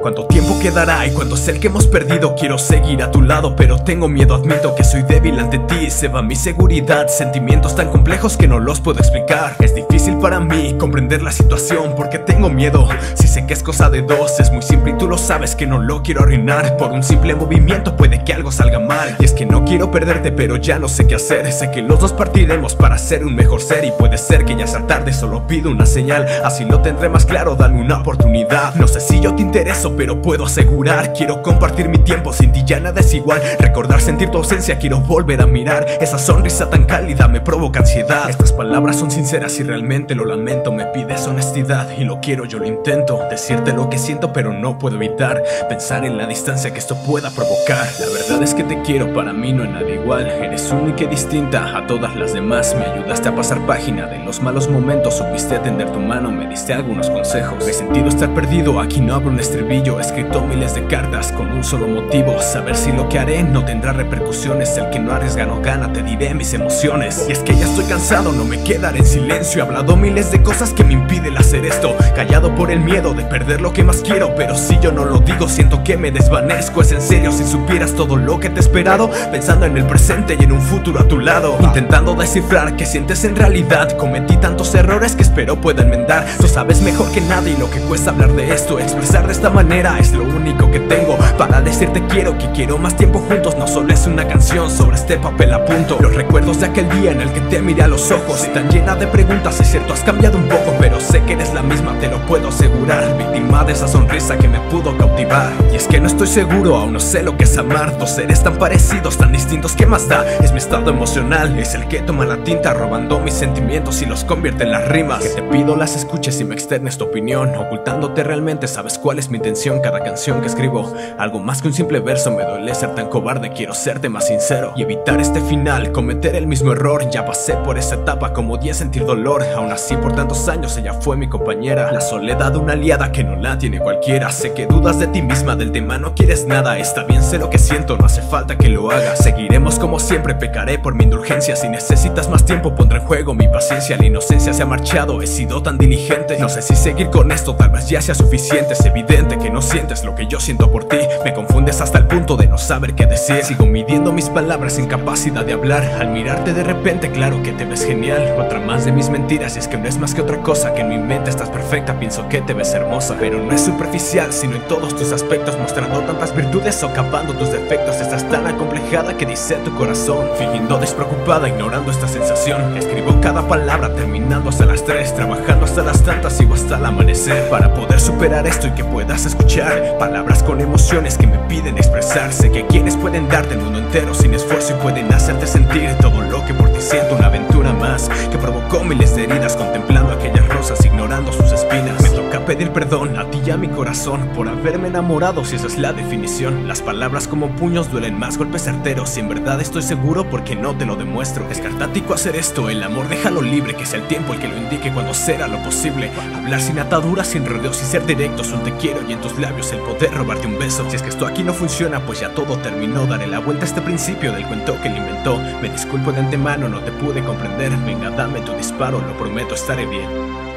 ¿Cuánto tiempo quedará y cuánto es el que hemos perdido? Quiero seguir a tu lado, pero tengo miedo, admito que soy débil ante ti. Se va mi seguridad, sentimientos tan complejos que no los puedo explicar. Es difícil para mí comprender la situación porque tengo miedo. Si sé que es cosa de dos, es muy simple y tú lo sabes que no lo quiero arruinar. Por un simple movimiento puede que algo salga mal. Y es que no quiero perderte, pero ya no sé qué hacer. Sé que los dos partiremos para ser un mejor ser, y puede ser que ya sea tarde, solo pido una señal. Así lo tendré más claro, dame una oportunidad. No sé si yo te intereso, pero puedo asegurar, quiero compartir mi tiempo, sin ti ya nada es igual. Recordar sentir tu ausencia, quiero volver a mirar. Esa sonrisa tan cálida me provoca ansiedad. Estas palabras son sinceras y realmente lo lamento. Me pides honestidad y lo quiero, yo lo intento. Decirte lo que siento, pero no puedo evitar pensar en la distancia que esto pueda provocar. La verdad es que te quiero, para mí no hay nada igual. Eres única y distinta a todas las demás. Me ayudaste a pasar página de los malos momentos, supiste atender tu mano, me diste algunos consejos. Me he sentido estar perdido, aquí no hablo un estribillo. He escrito miles de cartas con un solo motivo: saber si lo que haré no tendrá repercusiones. El que no arriesga no gana, te diré mis emociones. Y es que ya estoy cansado, no me quedaré en silencio. He hablado miles de cosas que me impiden hacer esto, callado por el miedo de perder lo que más quiero. Pero si yo no lo digo, siento que me desvanezco. Es en serio, si supieras todo lo que te he esperado, pensando en el presente y en un futuro a tu lado, intentando descifrar qué sientes en realidad. Cometí tantos errores que espero pueda enmendar. Tú sabes mejor que nadie lo que cuesta hablar de esto. Expresar de esta manera es lo único que tengo para decirte quiero, que quiero más tiempo juntos. No solo es una canción, sobre este papel a punto. Los recuerdos de aquel día en el que te miré a los ojos, están llenas de preguntas. Es cierto, has cambiado un poco, pero sé que eres la misma, te lo puedo asegurar. Víctima de esa sonrisa que me pudo cautivar. Y es que no estoy seguro, aún no sé lo que es amar. Dos seres tan parecidos, tan distintos, ¿qué más da? Es mi estado emocional, es el que toma la tinta, robando mis sentimientos y los convierte en las rimas. Que te pido las escuches y me externes tu opinión, ocultándote realmente sabes cuál es mi intención. Cada canción que escribo, algo más que un simple verso. Me duele ser tan cobarde, quiero serte más sincero y evitar este final, cometer el mismo error. Ya pasé por esa etapa, como odié sentir dolor. Aún así por tantos años ella fue mi compañera, la soledad de una aliada que no la tiene cualquiera. Sé que dudas de ti misma, del tema no quieres nada. Está bien, sé lo que siento, no hace falta que lo hagas. Seguiremos como siempre, pecaré por mi indulgencia. Si necesitas más tiempo pondré en juego mi paciencia. La inocencia se ha marchado, he sido tan diligente. No sé si seguir con esto, tal vez ya sea suficiente. Es evidente que no sientes lo que yo siento por ti. Me confundes hasta el punto de no saber qué decir. Sigo midiendo mis palabras sin capacidad de hablar. Al mirarte de repente, claro que te ves genial. Otra más de mis mentiras, y es que no es más que otra cosa, que en mi mente estás perfecta. Pienso que te ves hermosa, pero no es superficial, sino en todos tus aspectos, mostrando tantas virtudes, socavando tus defectos. Estás tan acomplejada que dice tu corazón, fingiendo despreocupada, ignorando esta sensación. Escribo cada palabra terminando hasta las 3, trabajando hasta las tantas, sigo hasta el amanecer, para poder superar esto y que puedas escuchar palabras con emociones que me piden expresar. Sé que quienes pueden darte el mundo entero sin esfuerzo y pueden hacerte sentir todo lo que por ti siento. Una aventura más que provocó miles de heridas, contemplando aquellas rosas, ignorando sus espinas. Me toca pedir perdón a ti y a mi corazón por haberme enamorado, si esa es la definición. Las palabras como puños duelen más, golpes certeros. Si en verdad estoy seguro, porque no te lo demuestro. Es cartático hacer esto, el amor déjalo libre, que sea el tiempo el que lo indique cuando será lo posible. Hablar sin ataduras, sin rodeos y ser directos. Un te quiero y en tus labios el poder robarte un beso. Si es que esto aquí no funciona, pues ya todo terminó. Daré la vuelta a este principio del cuento que él inventó. Me disculpo de antemano, no te pude comprender. Venga, dame tu disparo, lo prometo, estaré bien.